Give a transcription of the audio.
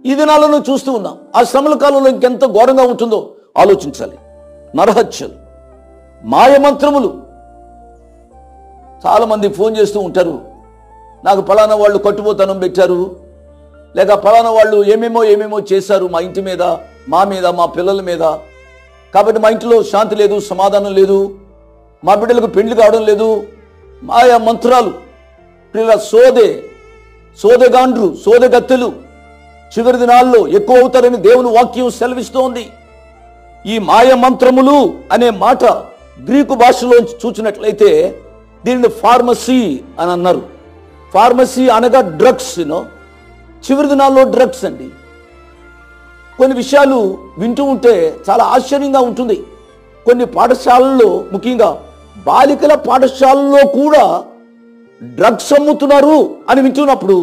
ఈ దినాలను చూస్తూ ఉన్నాం. ఆ శ్రమల కాలంలో ఇంకెంత ఘోరంగా ఉంటుందో ఆలోచించాలి. నరహత్యలు, మాయమంత్రములు. చాలామంది ఫోన్ చేస్తూ ఉంటారు, నాకు ఫలానా వాళ్ళు కట్టుబోతనం పెట్టారు, లేక ఫలానా వాళ్ళు ఏమేమో చేశారు మా ఇంటి మీద, మా మీద, మా పిల్లల మీద, కాబట్టి మా ఇంట్లో శాంతి లేదు, సమాధానం లేదు, మా బిడ్డలకు పెళ్లి కావడం లేదు. మాయా మంత్రాలు, పిల్లల సోదెగాండ్రు, సోదెగత్తెలు చివరి దినాల్లో ఎక్కువ అవుతారని దేవుని వాక్యం సెలవిస్తోంది. ఈ మాయ మంత్రములు అనే మాట గ్రీకు భాషలో చూసినట్లయితే దీనిని ఫార్మసీ అని అన్నారు. ఫార్మసీ అనగా డ్రగ్స్. చివరి దినాల్లో డ్రగ్స్ అండి. కొన్ని విషయాలు వింటూ ఉంటే చాలా ఆశ్చర్యంగా ఉంటుంది. కొన్ని పాఠశాలల్లో, ముఖ్యంగా బాలికల పాఠశాలలో కూడా డ్రగ్స్ అమ్ముతున్నారు అని వింటున్నప్పుడు